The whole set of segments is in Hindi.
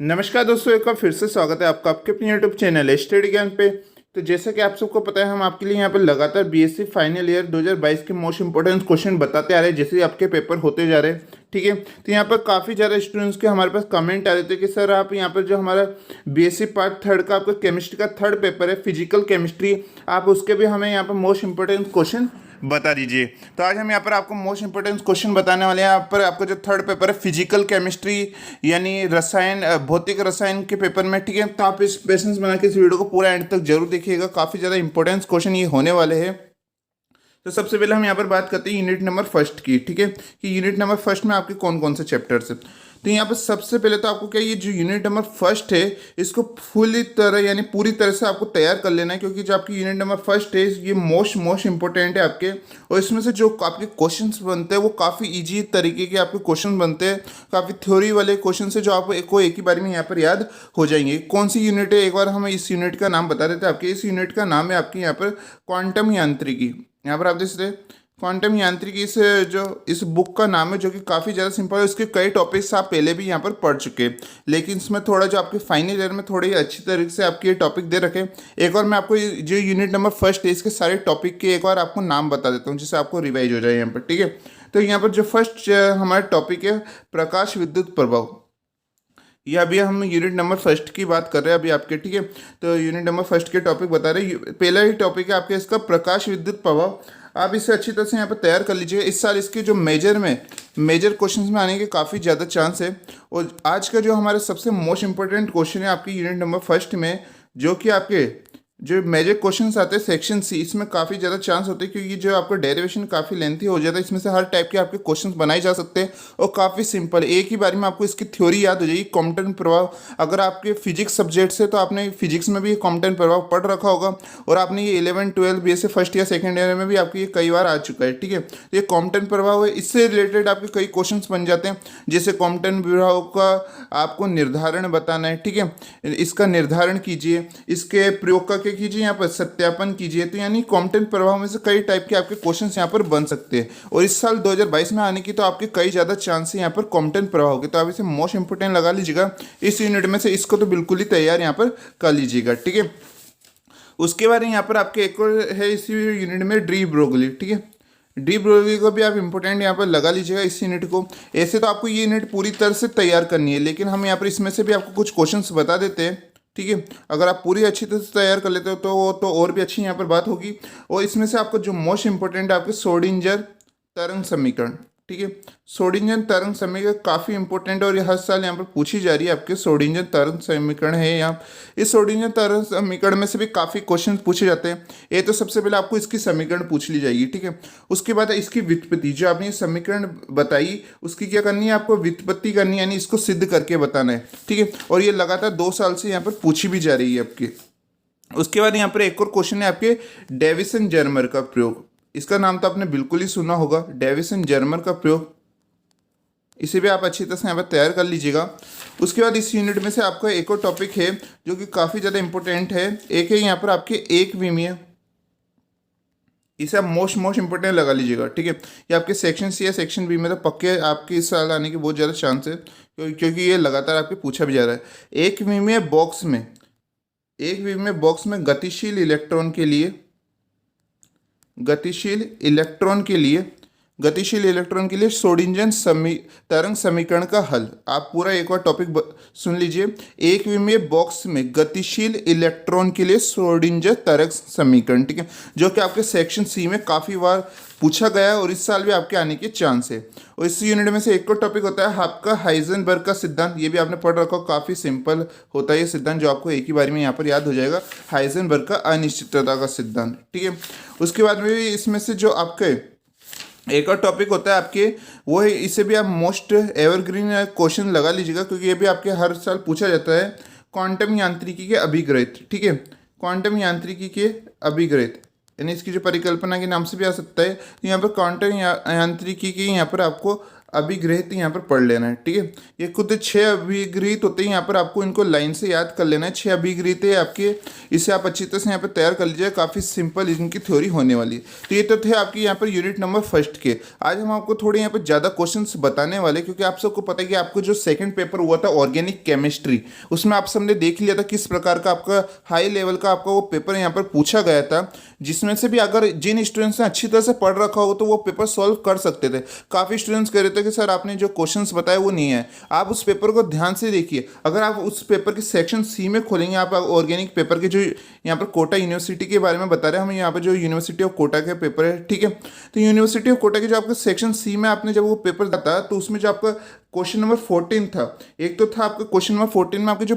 नमस्कार दोस्तों, एक बार फिर से स्वागत है आपका आपके अपने यूट्यूब चैनल स्टडी ज्ञान पे। तो जैसा कि आप सबको पता है, हम आपके लिए यहाँ पर लगातार बीएससी फाइनल ईयर 2022 के मोस्ट इंपोर्टेंट क्वेश्चन बताते आ रहे हैं जैसे ही आपके पेपर होते जा रहे हैं। ठीक है, तो यहाँ पर काफ़ी ज़्यादा स्टूडेंट्स के हमारे पास कमेंट आ रहे थे कि सर आप यहाँ पर जो हमारा बीएससी पार्ट थर्ड का आपका केमिस्ट्री का थर्ड पेपर है फिजिकल केमिस्ट्री, आप उसके भी हमें यहाँ पर मोस्ट इंपोर्टेंट क्वेश्चन बता दीजिए। तो आज हम यहाँ पर आपको मोस्ट इंपोर्टेंट क्वेश्चन बताने वाले हैं। यहाँ पर आपका जो थर्ड पेपर है फिजिकल केमिस्ट्री यानी रसायन भौतिक रसायन के पेपर में। ठीक है, तो आप इस पेशेंस बना के इस वीडियो को पूरा एंड तक जरूर देखिएगा, काफ़ी ज़्यादा इंपॉर्टेंट क्वेश्चन ये होने वाले हैं। तो सबसे पहले हम यहाँ पर बात करते हैं यूनिट नंबर फर्स्ट की। ठीक है, कि यूनिट नंबर फर्स्ट में आपके कौन कौन से चैप्टर्स हैं। तो यहाँ पर सबसे पहले तो आपको क्या, ये जो यूनिट नंबर फर्स्ट है इसको फुली तरह यानी पूरी तरह से आपको तैयार कर लेना है, क्योंकि जो आपकी यूनिट नंबर फर्स्ट है ये मोस्ट इंपॉर्टेंट है आपके। और इसमें से जो आपके क्वेश्चंस बनते हैं वो काफ़ी इजी तरीके के आपके क्वेश्चन बनते हैं, काफ़ी थ्योरी वाले क्वेश्चन से जो आपको एक ही बार में यहाँ पर याद हो जाएंगे। कौन सी यूनिट है, एक बार हम इस यूनिट का नाम बता देते हैं आपके। इस यूनिट का नाम है आपकी यहाँ पर क्वांटम यांत्रिकी। यहाँ पर आप देख सकते हैं क्वांटम यांत्रिकी इस बुक का नाम है, जो कि काफ़ी ज़्यादा सिंपल है। उसके कई टॉपिक्स आप पहले भी यहाँ पर पढ़ चुके हैं, लेकिन इसमें थोड़ा जो आपके फाइनल ईयर में थोड़ी अच्छी तरीके से आपके ये टॉपिक दे रखे। एक बार मैं आपको जो यूनिट नंबर फर्स्ट है इसके सारे टॉपिक के एक बार आपको नाम बता देता हूँ, जिससे आपको रिवाइज हो जाए यहाँ पर। ठीक है, तो यहाँ पर जो फर्स्ट हमारा टॉपिक है प्रकाश विद्युत प्रभाव। ये अभी हम यूनिट नंबर फर्स्ट की बात कर रहे हैं अभी आपके। ठीक है, तो यूनिट नंबर फर्स्ट के टॉपिक बता रहे हैं। पहला ही टॉपिक है आपके इसका प्रकाश विद्युत प्रभाव। आप इसे अच्छी तरह से यहाँ पर तैयार कर लीजिएगा। इस साल इसके जो मेजर क्वेश्चंस में आने के काफ़ी ज़्यादा चांस है। और आज का जो हमारे सबसे मोस्ट इंपॉर्टेंट क्वेश्चन है आपकी यूनिट नंबर फर्स्ट में, जो कि आपके जो मेजर क्वेश्चंस आते हैं सेक्शन सी, इसमें काफ़ी ज़्यादा चांस होते हैं, क्योंकि जो आपका डेरिवेशन काफ़ी लेंथी हो जाता है। इसमें से हर टाइप के आपके क्वेश्चंस बनाए जा सकते हैं और काफ़ी सिंपल, एक ही बारी में आपको इसकी थ्योरी याद हो जाएगी। कॉम्पटन प्रभाव, अगर आपके फिजिक्स सब्जेक्ट से तो आपने फिजिक्स में भी कॉम्पटन प्रभाव पढ़ रखा होगा, और आपने ये 11 12 बीएससी फर्स्ट या सेकेंड ईयर में भी आपको ये कई बार आ चुका है। ठीक है, तो ये कॉम्पटन प्रभाव है, इससे रिलेटेड आपके कई क्वेश्चन बन जाते हैं। जैसे कॉम्पटन प्रभाव का आपको निर्धारण बताना है। ठीक है, इसका निर्धारण कीजिए, इसके प्रयोग करके कीजिए, यहाँ पर सत्यापन कीजिए। तो यानी कॉम्पटन प्रभाव में से कई टाइप के आपके क्वेश्चंस यहाँ पर बन सकते हैं, और इस साल 2022 में आने की तो आपके कई ज़्यादा चांस है यहाँ पर कॉम्पटन प्रभाव के। तो आप इसे मोस्ट इंपोर्टेंट लगा लीजिएगा इस यूनिट में से, इसको तो बिल्कुल ही तैयार यहाँ पर कर लीजिएगा। ठीक है, उसके बाद यहाँ पर आपके एक और है इसी यूनिट में डी ब्रोगली। ठीक है, डी ब्रोगली को भी आप इंपॉर्टेंट यहाँ पर लगा लीजिएगा इस यूनिट को। ऐसे तो आपको ये यूनिट पूरी तरह से तैयार करनी है, लेकिन हम यहाँ पर इसमें से भी आपको कुछ क्वेश्चंस बता देते हैं। ठीक है, अगर आप पूरी अच्छी तरह से तैयार कर लेते हो तो वो तो और भी अच्छी यहाँ पर बात होगी। और इसमें से आपको जो मोस्ट इंपॉर्टेंट है आपके श्रोडिंगर तरंग समीकरण। ठीक है, श्रोडिंगर तरंग समीकरण काफ़ी इंपॉर्टेंट है और ये हर साल यहाँ पर पूछी जा रही है। आपके श्रोडिंगर तरंग समीकरण है यहाँ, इस श्रोडिंगर तरंग समीकरण में से भी काफ़ी क्वेश्चन पूछे जाते हैं। ये तो सबसे पहले आपको इसकी समीकरण पूछ ली जाएगी। ठीक है, उसके बाद इसकी व्युत्पत्ति, जो आपने ये समीकरण बताई उसकी क्या करनी है, आपको व्युत्पत्ति करनी है, यानी इसको सिद्ध करके बताना है। ठीक है, और ये लगातार 2 साल से यहाँ पर पूछी भी जा रही है आपकी। उसके बाद यहाँ पर एक और क्वेश्चन है आपके डेविसन जर्मर का प्रयोग। इसका नाम तो आपने बिल्कुल ही सुना होगा, डेविसन जर्मर का प्रयोग। इसे भी आप अच्छी तरह से यहाँ पर तैयार कर लीजिएगा। उसके बाद इस यूनिट में से आपका एक और टॉपिक है जो कि काफ़ी ज़्यादा इंपॉर्टेंट है, एक है यहाँ पर आपके एक विमीय। इसे आप मोस्ट इंपॉर्टेंट लगा लीजिएगा। ठीक है, ये आपके सेक्शन सी या सेक्शन बी में तो पक्के आपके इस साल आने के बहुत ज़्यादा चांस है, क्योंकि ये लगातार आपके पूछा भी जा रहा है। एक विमीय बॉक्स में गतिशील इलेक्ट्रॉन के लिए श्रोडिंगर तरंग समीकरण का हल। आप पूरा एक बार टॉपिक सुन लीजिए। एक विमीय बॉक्स में गतिशील इलेक्ट्रॉन के लिए श्रोडिंगर तरंग समीकरण। ठीक है, जो कि आपके सेक्शन सी में काफ़ी बार पूछा गया है और इस साल भी आपके आने के चांस है। और इस यूनिट में से एक और टॉपिक होता है आपका हाइजेनबर्ग का सिद्धांत। ये भी आपने पढ़ रखा, काफ़ी सिंपल होता है ये सिद्धांत, जो आपको एक ही बार में यहाँ पर याद हो जाएगा, हाइजेनबर्ग का अनिश्चितता का सिद्धांत। ठीक है, उसके बाद में भी इसमें से जो आपके एक और टॉपिक होता है आपके, वो है, इसे भी आप मोस्ट एवरग्रीन क्वेश्चन लगा लीजिएगा, क्योंकि ये भी आपके हर साल पूछा जाता है, क्वांटम यांत्रिकी के अभिग्रहित। ठीक है, क्वांटम यांत्रिकी के अभिग्रहित यानी इसकी जो परिकल्पना के नाम से भी आ सकता है। तो यहाँ पर क्वांटम यांत्रिकी की यहाँ पर आपको अभिगृहित यहाँ पर पढ़ लेना है, ठीक है। ये खुद 6 अभिगृहित होते हैं, यहाँ पर आपको इनको लाइन से याद कर लेना है। 6 अभिगृहित है आपके, इसे आप अच्छी तरह से यहाँ पर तैयार कर लीजिए, काफ़ी सिंपल इनकी थ्योरी होने वाली है। तो ये तो थे आपकी यहाँ पर यूनिट नंबर फर्स्ट के। आज हम आपको थोड़े यहाँ पर ज़्यादा क्वेश्चन बताने वाले, क्योंकि आप सबको पता है कि आपको जो सेकेंड पेपर हुआ था ऑर्गेनिक केमिस्ट्री, उसमें आप सबने देख लिया था किस प्रकार का आपका हाई लेवल का आपका वो पेपर यहाँ पर पूछा गया था, जिसमें से भी अगर जिन स्टूडेंट्स ने अच्छी तरह से पढ़ रखा हो तो वो पेपर सॉल्व कर सकते थे। काफ़ी स्टूडेंट्स कह रहे थे कि सर आपने जो क्वेश्चंस बताए वो नहीं है। आप उस पेपर को ध्यान से देखिए। अगर आप उस पेपर के सेक्शन सी में खोलेंगे, आप ऑर्गेनिक पेपर के जो यहाँ पर कोटा यूनिवर्सिटी के बारे में बता रहे हैं हम, यहाँ पर जो यूनिवर्सिटी ऑफ कोटा के पेपर है, ठीक है। तो यूनिवर्सिटी ऑफ कोटा के जो आपका सेक्शन सी में आपने जब वो पेपर था, तो उसमें जो आपका क्वेश्चन नंबर 14 था, एक तो था आपका क्वेश्चन नंबर 14 में आपके जो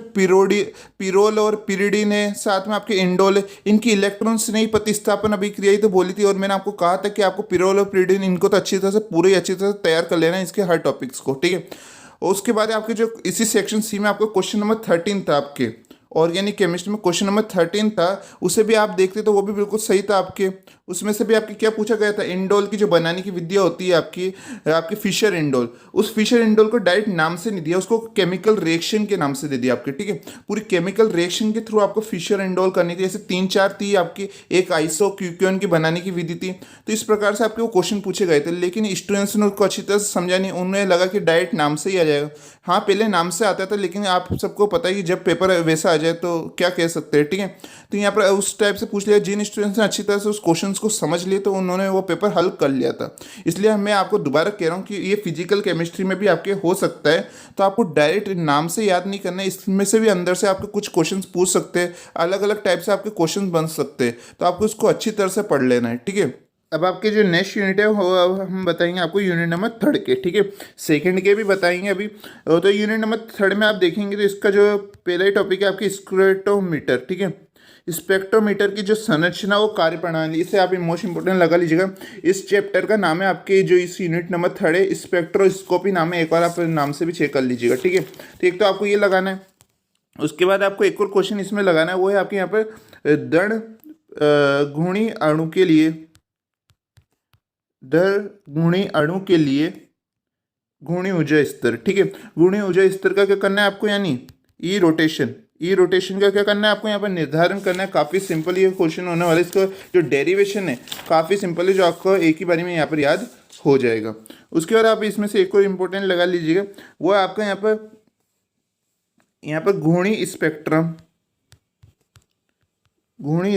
पिरोल और पिरिडीन है, साथ में आपके इंडोल है, इनकी इलेक्ट्रॉन से नहीं प्रतिस्थापन अभिक्रिया ही तो बोली थी। और मैंने आपको कहा था कि आपको पिरोल और पिरिडीन इनको तो अच्छी तरह से पूरे अच्छी तरह से तैयार कर लेना है, इसके हर टॉपिक्स को, ठीक है। और उसके बाद आपके जो इसी सेक्शन सी में आपको क्वेश्चन नंबर 13 था, आपके ऑर्गेनिक केमिस्ट्री में क्वेश्चन नंबर 13 था, उसे भी आप देखते तो वो भी बिल्कुल सही था आपके। उसमें से भी आपके क्या पूछा गया था, इंडोल की जो बनाने की विद्या होती है आपकी आपकी फिशर इंडोल, उस फिशर इंडोल को डायरेक्ट नाम से नहीं दिया, उसको केमिकल रिएक्शन के नाम से दे दिया आपके, ठीक है। पूरी केमिकल रिएक्शन के थ्रू आपको फिशर इंडोल करनी थी। ऐसे 3-4 थी आपकी, एक आइसो क्यूक्योन की बनाने की विधि थी। तो इस प्रकार से आपके वो क्वेश्चन पूछे गए थे, लेकिन स्टूडेंट्स ने उसको अच्छी तरह से समझा नहीं, उन्हें लगा कि डायरेक्ट नाम से ही आ जाएगा। हाँ, पहले नाम से आता था, लेकिन आप सबको पता है कि जब पेपर वैसा आ जाए तो क्या कह सकते हैं, ठीक है। तो यहाँ पर उस टाइप से पूछ लिया। जिन स्टूडेंट्स ने अच्छी तरह से उस क्वेश्चंस को समझ लिए तो उन्होंने वो पेपर हल कर लिया था। इसलिए मैं आपको दोबारा कह रहा हूँ कि ये फिजिकल केमिस्ट्री में भी आपके हो सकता है, तो आपको डायरेक्ट नाम से याद नहीं करना है, इसमें से भी अंदर से आपके कुछ क्वेश्चंस पूछ सकते हैं, अलग अलग टाइप से आपके क्वेश्चन बन सकते हैं, तो आपको इसको अच्छी तरह से पढ़ लेना है, ठीक है। अब आपके जो नेक्स्ट यूनिट है वो अब हम बताएंगे आपको यूनिट नंबर 3 के, ठीक है। सेकंड के भी बताएंगे अभी। तो यूनिट नंबर 3 में आप देखेंगे तो इसका जो पहला ही टॉपिक है आपकी स्पेक्ट्रोमीटर, ठीक है। स्पेक्ट्रोमीटर की जो संरचना वो कार्यप्रणाली, इसे आप मोस्ट इंपोर्टेंट लगा लीजिएगा। इस चैप्टर का नाम है आपके जो इस यूनिट नंबर 3 है, स्पेक्ट्रोस्कोपी नाम है। एक बार आप नाम से भी चेक कर लीजिएगा, ठीक है। तो एक तो आपको ये लगाना है, उसके बाद आपको एक और क्वेश्चन इसमें लगाना है, वो है आपके यहाँ पर दृढ़ घूर्णी अणु के लिए, घूर्णी अणु के लिए घूर्णी ऊर्जा स्तर, ठीक है। घूर्णी ऊर्जा स्तर का क्या करना है आपको, यानी ई रोटेशन का क्या करना है आपको यहाँ पर निर्धारण करना है। काफ़ी सिंपल ये क्वेश्चन होने वाला है। इसका जो डेरिवेशन है काफ़ी सिंपल है, जो आपको एक ही बारी में यहाँ पर याद हो जाएगा। उसके बाद आप इसमें से एक और इम्पोर्टेंट लगा लीजिएगा, वो आपका यहाँ पर घूर्णी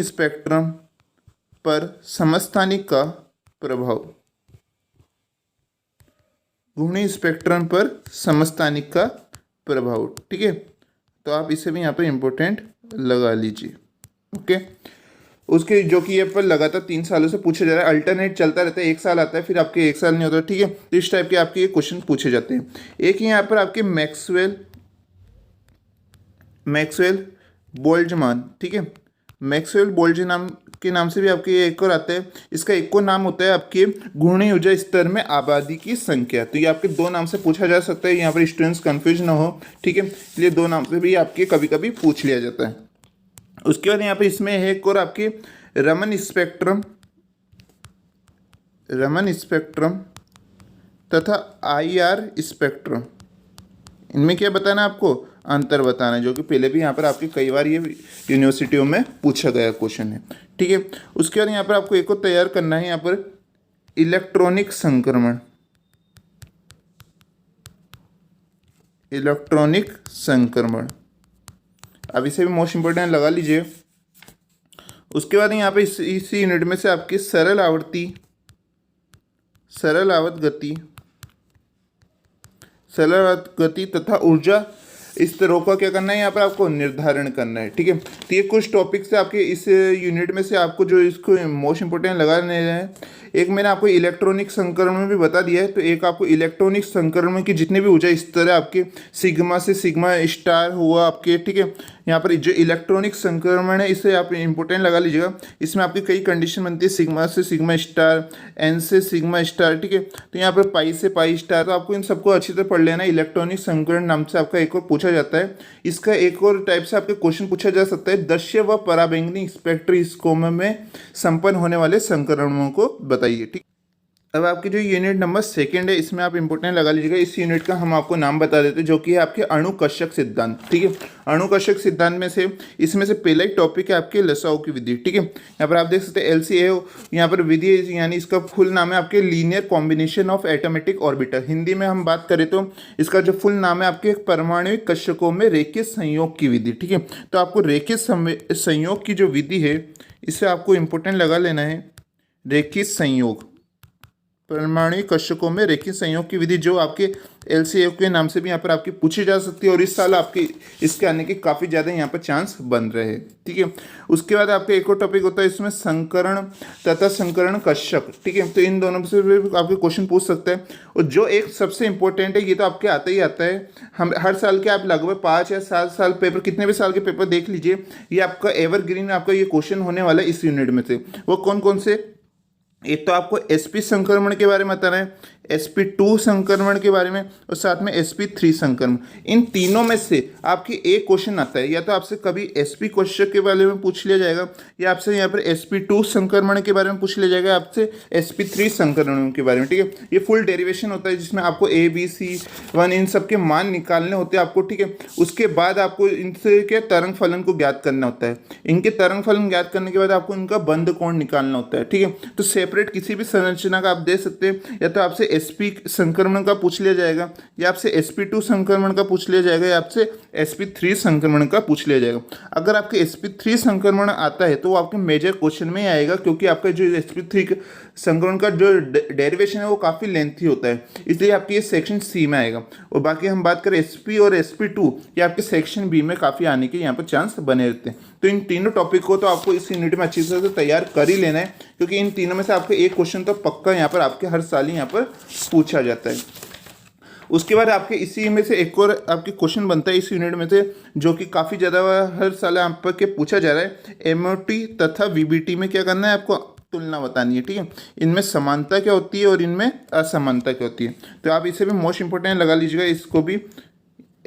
स्पेक्ट्रम पर समस्थानिक का प्रभाव, घूर्णी स्पेक्ट्रम पर समस्थानिक का प्रभाव, ठीक है। तो आप इसे भी यहाँ पर इम्पोर्टेंट लगा लीजिए, ओके। उसके जो कि ये पर लगातार 3 सालों से पूछा जा रहा है, अल्टरनेट चलता रहता है, 1 साल आता है फिर आपके 1 साल नहीं होता, ठीक है। तो इस टाइप के आपके ये क्वेश्चन पूछे जाते हैं। एक ही यहाँ पर आपके मैक्सवेल बोल्ट्जमान, ठीक है। मैक्सवेल बोल्ट्जमान के नाम से भी आपके ये एक और आता है। इसका एक और नाम होता है आपके घूर्णी ऊर्जा स्तर में आबादी की संख्या। तो ये आपके 2 नाम से पूछा जा सकता है, यहाँ पर स्टूडेंट्स कंफ्यूज ना हो, ठीक है। इसलिए 2 नाम से भी आपके कभी कभी पूछ लिया जाता है। उसके बाद यहाँ पर इसमें है एक और आपके रमन स्पेक्ट्रम तथा IR स्पेक्ट्रम। इनमें क्या बताना है आपको, अंतर बताना है, जो कि पहले भी यहाँ पर आपके कई बार ये यूनिवर्सिटियों में पूछा गया क्वेश्चन है, ठीक है। उसके बाद यहाँ पर आपको एक और तैयार करना है, यहाँ पर इलेक्ट्रॉनिक संक्रमण। अब इसे भी मोस्ट इंपोर्टेंट लगा लीजिए। उसके बाद यहाँ पे इसी यूनिट में से आपकी सरल आवर्त गति तथा ऊर्जा स्तरों का क्या करना है, यहाँ पर आपको निर्धारण करना है, ठीक है। तो ये कुछ टॉपिक्स है आपके इस यूनिट में से, आपको जो इसको मोस्ट इंपोर्टेंट लगाने हैं। एक मैंने आपको इलेक्ट्रॉनिक संक्रमण में भी बता दिया है, तो एक आपको इलेक्ट्रॉनिक संक्रमण की जितने भी ऊर्जा स्तर है आपके सिग्मा से सिग्मा स्टार हुआ आपके, ठीक है। यहाँ पर जो इलेक्ट्रॉनिक संक्रमण है इसे आप इंपोर्टेंट लगा लीजिएगा। इसमें आपकी कई कंडीशन बनती है, सिग्मा से सिग्मा स्टार, एन से सिग्मा स्टार, ठीक है। तो यहाँ पर पाई से पाई स्टार, तो आपको इन सबको अच्छी तरह पढ़ लेना है। इलेक्ट्रॉनिक संक्रमण नाम से आपका एक और पूछा जाता है। इसका एक और टाइप से आपके क्वेश्चन पूछा जा सकता है, दृश्य व पराबैंगनी स्पेक्ट्रोस्कोप में संपन्न होने वाले संक्रमणों को बताइए, ठीक। अब आपकी जो यूनिट नंबर सेकंड है इसमें आप इंपोर्टेंट लगा लीजिएगा। इस यूनिट का हम आपको नाम बता देते हैं जो कि है आपके अणुकर्षक सिद्धांत। ठीक है, अणुकर्षक सिद्धांत में से इसमें से पहला ही टॉपिक है आपके लसाओ की विधि। ठीक है, यहाँ पर आप देख सकते हैं LCA यहाँ पर विधि, यानी इसका फुल नाम है आपके linear combination of automatic orbital. Hindi में हम बात करें तो इसका जो फुल नाम है आपके परमाणुविक कक्षकों में रेखीय संयोग की विधि। ठीक है, तो आपको रेखीय संयोग की जो विधि है इसे आपको इंपोर्टेंट लगा लेना है। रेखीय संयोग, परमाणुविक कक्षकों में रेखीय संयोग की विधि, जो आपके LCA के नाम से भी यहाँ पर आपकी पूछी जा सकती है और इस साल आपके इसके आने के काफ़ी ज़्यादा यहाँ पर चांस बन रहे हैं। ठीक है, उसके बाद आपका एक और टॉपिक होता है इसमें संकरण तथा संकरण कक्षक। ठीक है, तो इन दोनों से भी आपके क्वेश्चन पूछ सकते हैं। और जो एक सबसे इंपॉर्टेंट है, ये तो आपके आता ही आता है, हम हर साल के आप लगभग 5 या 7 साल पेपर, कितने भी साल के पेपर देख लीजिए, ये आपका एवरग्रीन आपका ये क्वेश्चन होने वाला है इस यूनिट में से। वो कौन कौन से? एक तो आपको sp संक्रमण के बारे में बताना है, sp2 संक्रमण के बारे में, और साथ में sp3 संक्रमण। इन तीनों में से आपकी एक क्वेश्चन आता है, या तो आपसे कभी sp क्वेश्चन के बारे में पूछ लिया जाएगा, या आपसे यहाँ पर sp2 संक्रमण के बारे में पूछ लिया जाएगा, आपसे sp3 संक्रमण के बारे में। ठीक है, ये फुल डेरिवेशन होता है जिसमें आपको A B C1 इन सब के मान निकालने होते हैं आपको। ठीक है, उसके बाद आपको इनसे के तरंग फलन को ज्ञात करना होता है। इनके तरंग फलन ज्ञात करने के बाद आपको इनका बंध कोण निकालना होता है। ठीक है, तो सेपरेट किसी भी संरचना का आप दे सकते हैं, या तो आपसे sp संक्रमण का पूछ लिया जाएगा, या आपसे sp2 संक्रमण का पूछ लिया जाएगा, या आपसे sp3 संक्रमण का पूछ लिया जाएगा। अगर आपके sp3 संक्रमण आता है तो वो आपके मेजर क्वेश्चन में ही आएगा, क्योंकि आपका जो sp3 संक्रमण का जो डेरिवेशन है वो काफ़ी लेंथी होता है, इसलिए आपके ये सेक्शन सी में आएगा। और बाकी हम बात करें sp और sp2, ये आपके सेक्शन बी में काफ़ी आने के यहाँ पर चांस बने रहते हैं। तो इन तीनों टॉपिक को तो आपको इस यूनिट में अच्छी तरह से तैयार कर ही लेना है, क्योंकि इन तीनों में से आपका एक क्वेश्चन तो पक्का यहाँ पर आपके हर साल ही यहाँ पर पूछा जाता है। उसके बाद आपके इसी में से एक और आपके क्वेश्चन बनता है इस यूनिट में से, जो कि काफ़ी ज़्यादा हर साल आप के पूछा जा रहा है। MOT तथा VBT में क्या करना है, आपको तुलना बतानी है। ठीक है, इनमें समानता क्या होती है और इनमें असमानता क्या होती है, तो आप इसे भी मोस्ट इंपोर्टेंट लगा लीजिएगा इसको भी।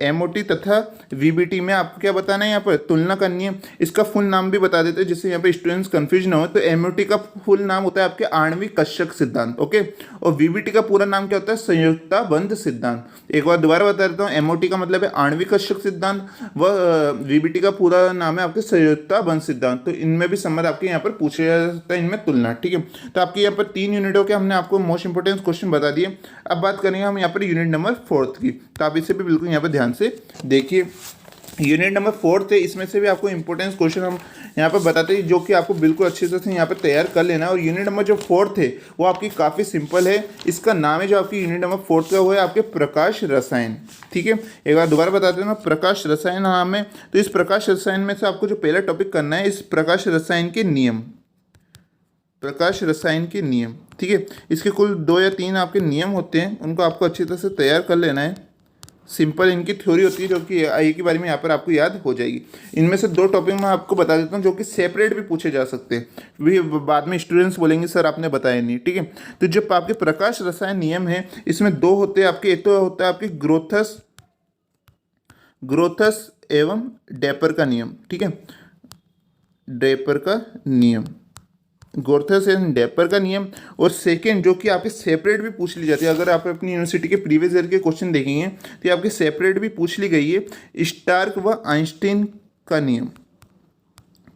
MOT तथा VBT में आपको क्या बताना है, यहाँ पर तुलना करनी है। इसका फुल नाम भी बता देते हैं जिससे यहाँ पे स्टूडेंट्स कंफ्यूज ना हो। तो MOT का फुल नाम होता है आपके आणविक कक्षक सिद्धांत, ओके, और VBT का पूरा नाम क्या होता है, संयुक्ता बंध सिद्धांत। एक बार दोबारा बता देता हूँ, MOT का मतलब है आणविक कक्षक सिद्धांत, व VBT का पूरा नाम है आपके संयुक्ता बंध सिद्धांत। तो इनमें भी संबंध आपके यहाँ पर पूछा जा सकता है, इनमें तुलना। ठीक है, तो आपके यहाँ पर 3 यूनिटों के हमने आपको मोस्ट इंपोर्टेंट क्वेश्चन बता दिए। अब बात करेंगे हम यहाँ पर यूनिट नंबर 4 की, तो आप इसे भी बिल्कुल यहाँ पर ध्यान से देखिए। यूनिट नंबर 4 है, इसमें से भी आपको इंपॉर्टेंस क्वेश्चन हम यहाँ पर बताते हैं, जो कि आपको बिल्कुल अच्छे से यहाँ पर तैयार कर लेना है। और यूनिट नंबर जो 4 है वो आपकी काफ़ी सिंपल है। इसका नाम है जो आपकी यूनिट नंबर 4 का वो है आपके प्रकाश रसायन। ठीक है, एक बार दोबारा बताते हैं ना, प्रकाश रसायन नाम है। तो इस प्रकाश रसायन में से आपको जो पहला टॉपिक करना है, इस प्रकाश रसायन के नियम, प्रकाश रसायन के नियम। ठीक है, इसके कुल 2 या 3 आपके नियम होते हैं, उनको आपको अच्छी तरह से तैयार कर लेना है। सिंपल इनकी थ्योरी होती है, जो कि एक ही बारे में यहाँ पर आपको याद हो जाएगी। इनमें से 2 टॉपिक मैं आपको बता देता हूँ जो कि सेपरेट भी पूछे जा सकते हैं, भी बाद में स्टूडेंट्स बोलेंगे सर आपने बताया नहीं। ठीक है, तो जब आपके प्रकाश रसायन नियम है, इसमें 2 होते हैं आपके। एक तो होता है आपके ग्रोथस एवं डेपर का नियम। ठीक है, डेपर का नियम, गोर्थस एंड डेपर का नियम। और सेकेंड जो कि आपके सेपरेट भी पूछ ली जाती है, अगर आप अपनी यूनिवर्सिटी के प्रीवियस ईयर के क्वेश्चन देखेंगे तो ये आपके सेपरेट भी पूछ ली गई है, स्टार्क व आइंस्टीन का नियम।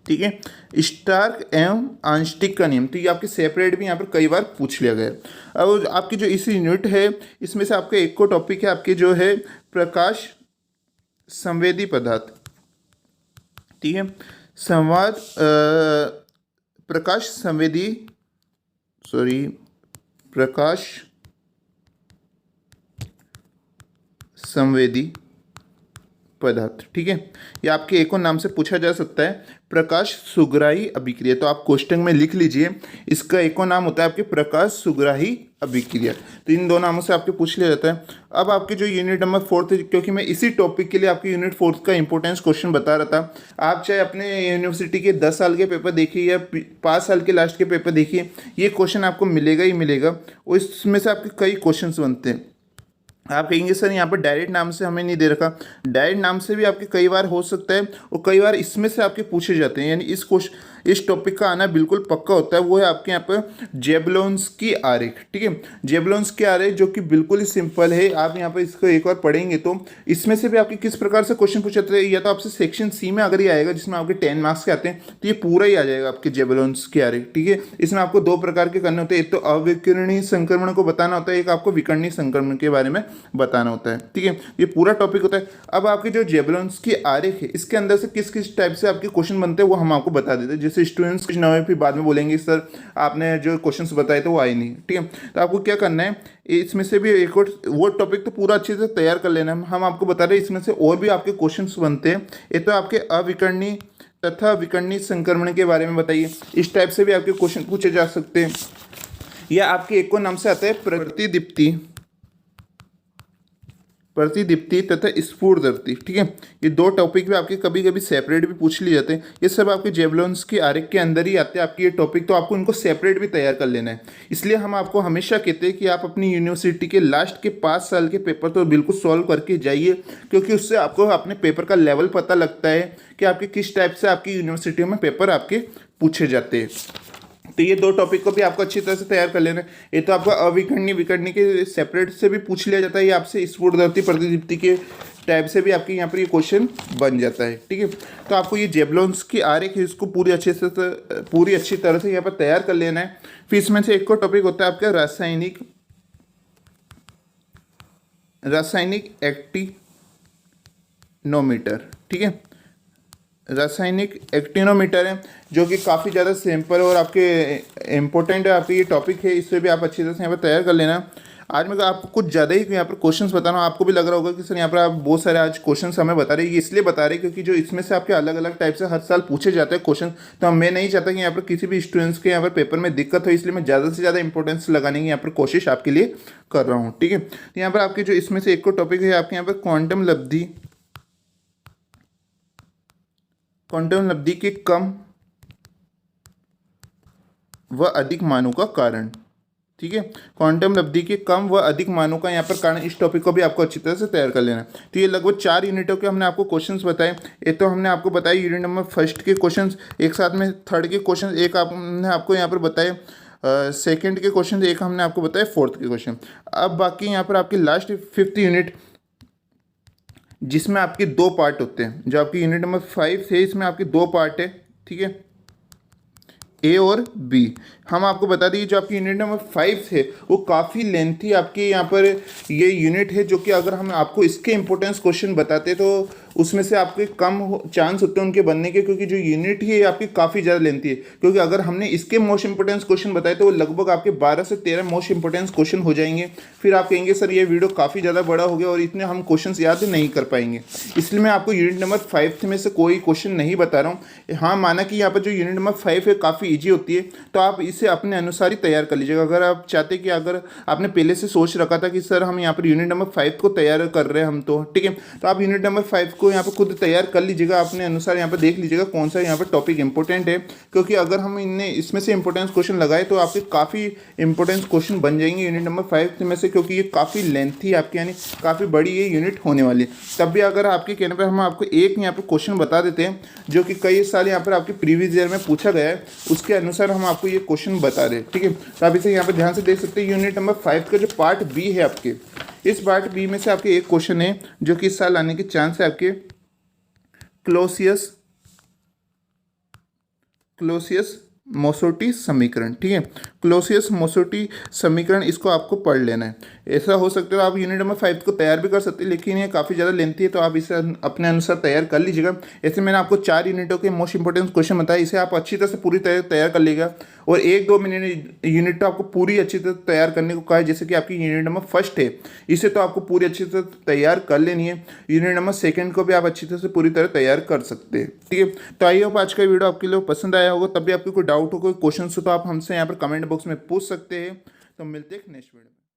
ठीक है, स्टार्क एवं आइंस्टीन का नियम, तो ये आपके सेपरेट भी यहाँ पर कई बार पूछ लिया गया है। अब आपकी जो इस यूनिट है, इसमें से आपका एक को टॉपिक है आपके जो है प्रकाश संवेदी पदार्थ। ठीक है, प्रकाश संवेदी पदार्थ। ठीक है, ये आपके एक और नाम से पूछा जा सकता है, प्रकाश सुग्राही अभिक्रिया। तो आप क्वेश्चन में लिख लीजिए, इसका एक और नाम होता है आपके प्रकाश सुग्राही अभिक्रिया। तो इन 2 नामों से आपके पूछ लिया जाता है। अब आपके जो यूनिट नंबर 4 है, क्योंकि मैं इसी टॉपिक के लिए आपके यूनिट 4 का इंपॉर्टेंस क्वेश्चन बता रहा था, आप चाहे अपने यूनिवर्सिटी के 10 साल के पेपर देखिए या 5 साल के लास्ट के पेपर देखिए, ये क्वेश्चन आपको मिलेगा ही मिलेगा। और इसमें से आपके कई क्वेश्चन बनते हैं। आप कहेंगे सर यहाँ पर डायरेक्ट नाम से हमें नहीं दे रखा, डायरेक्ट नाम से भी आपके कई बार हो सकता है, और कई बार इसमें से आपके पूछे जाते हैं। यानी इस टॉपिक का आना बिल्कुल पक्का होता है, वो है आपके यहाँ पर जेबलोंस्की आरेख। ठीक है, जेबलोंस्की आरेख जो कि बिल्कुल ही सिंपल है, आप यहाँ पर इसको एक बार पढ़ेंगे तो इसमें से भी आपके किस प्रकार से क्वेश्चन पूछे जाते हैं, या तो आपसे सेक्शन सी में अगर ये आएगा जिसमें आपके 10 मार्क्स के आते हैं तो ये पूरा ही आ जाएगा आपके जेबलोंस्की आरेख। ठीक है, इसमें आपको दो प्रकार के करने होते हैं, एक तो अविकर्णीय संक्रमण को बताना होता है, एक आपको विकर्णीय संक्रमण के बारे में बताना होता है। ठीक है, ये पूरा टॉपिक होता है। अब आपके जो जेबलोंस्की आरेख है इसके अंदर से किस किस टाइप से आपके क्वेश्चन बनते हैं वो हम आपको बता देते हैं। जैसे स्टूडेंट्स कुछ नए फिर बाद में बोलेंगे सर आपने जो क्वेश्चंस बताए थे वो आए नहीं। ठीक है, तो आपको क्या करना है, इसमें से भी एक और वो टॉपिक तो पूरा अच्छे से तैयार कर लेना है। हम आपको बता रहे हैं इसमें से और भी आपके क्वेश्चंस बनते हैं। एक तो आपके अविकर्णीय तथा विकर्णीय संक्रमण के बारे में बताइए, इस टाइप से भी आपके क्वेश्चन पूछे जा सकते हैं। या आपके एक और नाम से आता है प्रतिदीप्ति तथा स्फुरदर्शी। ठीक है, ये दो टॉपिक भी आपके कभी कभी सेपरेट भी पूछ लिए जाते हैं। ये सब आपके जेबलोंस्की आरेख के अंदर ही आते हैं आपके ये टॉपिक, तो आपको इनको सेपरेट भी तैयार कर लेना है। इसलिए हम आपको हमेशा कहते हैं कि आप अपनी यूनिवर्सिटी के लास्ट के 5 साल के पेपर तो बिल्कुल सॉल्व करके जाइए, क्योंकि उससे आपको अपने पेपर का लेवल पता लगता है कि आपके किस टाइप से आपकी यूनिवर्सिटी में पेपर आपके पूछे जाते हैं। तो ये दो टॉपिक को भी आपको अच्छी तरह से तैयार कर लेना है। ये तो आपका अविकर्णीय विकर्णीय के सेपरेट से भी पूछ लिया जाता है, ये आपसे स्फुरदर्शी प्रतिदीप्ति के टाइप से भी आपके यहाँ पर ये क्वेश्चन बन जाता है। ठीक है, तो आपको ये जेबलोंस्की आरेख है इसको पूरी अच्छी तरह से यहाँ पर तैयार कर लेना है। फिर इसमें से एक और टॉपिक होता है आपका रासायनिक एक्टिनोमीटर। ठीक है, रासायनिक एक्टिनोमीटर है जो कि काफ़ी ज़्यादा सिंपल और आपके इम्पोर्टेंट है, आपके ये टॉपिक है, इससे भी आप अच्छी तरह से यहाँ पर तैयार कर लेना। आज मैं आपको कुछ ज़्यादा ही यहाँ पर क्वेश्चंस बता रहा हूँ, आपको भी लग रहा होगा कि सर यहाँ पर आप बहुत सारे आज क्वेश्चंस हमें बता रहे हैं। ये इसलिए बता रहे हैं क्योंकि जो इसमें से आपके अलग अलग टाइप से हर साल पूछे जाते हैं क्वेश्चन, तो मैं नहीं चाहता कि यहाँ पर किसी भी स्टूडेंट्स के यहाँ पर पेपर में दिक्कत हो, इसलिए मैं ज़्यादा से ज़्यादा इंपॉर्टेंस लगाने की यहाँ पर कोशिश आपके लिए कर रहा हूँ। ठीक है, तो यहाँ पर आपके जो इसमें से एक और टॉपिक है आपके यहाँ पर क्वांटम लब्धि के कम व अधिक मानों का कारण। ठीक है, क्वांटम लब्धि के कम व अधिक मानों का यहाँ पर कारण, इस टॉपिक को भी आपको अच्छी तरह से तैयार कर लेना है। तो ये लगभग 4 यूनिटों के हमने आपको क्वेश्चंस बताए। एक तो हमने आपको बताया यूनिट नंबर फर्स्ट के क्वेश्चंस, एक साथ में थर्ड के क्वेश्चन एक हमने आपको यहाँ पर बताए, सेकंड के क्वेश्चन एक हमने आपको बताया, फोर्थ के क्वेश्चन। अब बाकी यहाँ पर आपकी लास्ट 5th यूनिट जिसमें आपके 2 पार्ट होते हैं, जो आपकी यूनिट नंबर 5 है इसमें आपके 2 पार्ट है। ठीक है, ए और बी। हम आपको बता दें जो आपकी यूनिट नंबर 5 है वो काफ़ी लेंथी आपके यहाँ पर ये यूनिट है, जो कि अगर हम आपको इसके इंपॉर्टेंस क्वेश्चन बताते तो उसमें से आपके कम चांस होते हैं उनके बनने के, क्योंकि जो यूनिट है आपकी काफ़ी ज़्यादा लेंथी है। क्योंकि अगर हमने इसके मोस्ट इंपॉर्टेंस क्वेश्चन बताए तो वो लगभग आपके 12 से 13 मोस्ट इंपॉर्टेंस क्वेश्चन हो जाएंगे। फिर आप कहेंगे सर ये वीडियो काफ़ी ज़्यादा बड़ा हो गया और इतने हम क्वेश्चन याद नहीं कर पाएंगे, इसलिए मैं आपको यूनिट नंबर 5 में से कोई क्वेश्चन नहीं बता रहा हूँ। हाँ, माना कि यहाँ पर जो यूनिट नंबर 5 है काफ़ी ईजी होती है, तो आप इसे अपने अनुसार ही तैयार कर लीजिएगा। अगर आप चाहते कि अगर आपने पहले से सोच रखा था कि सर हम यहाँ पर यूनिट नंबर 5 को तैयार कर रहे हैं हम, तो ठीक है, तो आप यूनिट नंबर 5 को यहाँ पर खुद तैयार कर लीजिएगा अपने अनुसार। यहाँ पर देख लीजिएगा कौन सा यहाँ पर टॉपिक इंपॉर्टेंट है, क्योंकि अगर हम इसमें से इंपॉर्टेंस क्वेश्चन लगाए तो आपके काफ़ी इंपॉर्टेंस क्वेश्चन बन जाएंगे यूनिट नंबर 5 में से, क्योंकि ये काफ़ी लेंथी आपकी यानी काफ़ी बड़ी ये यूनिट होने वाली है। तब भी अगर आपके कहने पर हम आपको एक यहाँ पर क्वेश्चन बता देते हैं जो कि कई साल यहाँ पर आपके प्रीवियस ईयर में पूछा गया है, उसके अनुसार हम आपको ये क्वेश्चन बता रहे हैं। ठीक है, तो आप इसे यहाँ पर ध्यान से देख सकते हैं। यूनिट नंबर 5 का जो पार्ट बी है आपके, इस पार्ट बी में से आपके एक क्वेश्चन है जो कि इस साल आने के चांस है आपके क्लोसियस मोसोटी समीकरण। ठीक है, क्लोसियस मोसोटी समीकरण, इसको आपको पढ़ लेना है। ऐसा हो सकता है आप यूनिट नंबर 5 को तैयार भी कर सकते हैं, लेकिन ये काफ़ी ज़्यादा लेंथी है, तो आप इसे अपने अनुसार तैयार कर लीजिएगा। ऐसे मैंने आपको 4 यूनिटों के मोस्ट इंपॉर्टेंट क्वेश्चन बताए, इसे आप अच्छी तरह से पूरी तरह तैयार कर लीजिएगा। और 1-2 मिनट यूनिट तो आपको पूरी अच्छी तरह तैयार करने को कहा है, जैसे कि आपकी यूनिट नंबर फर्स्ट है, इसे तो आपको पूरी अच्छी तरह तैयार कर लेनी है। यूनिट नंबर 2 को भी आप अच्छी तरह से पूरी तरह तैयार कर सकते हैं। ठीक है, तो आई होप आज का वीडियो आपके लिए पसंद आया होगा। तब भी आपको कोई डाउट हो, कोई क्वेश्चन हो, तो आप हमसे यहाँ पर कमेंट बॉक्स में पूछ सकते हैं। तो मिलते हैं नेक्स्ट वीडियो में।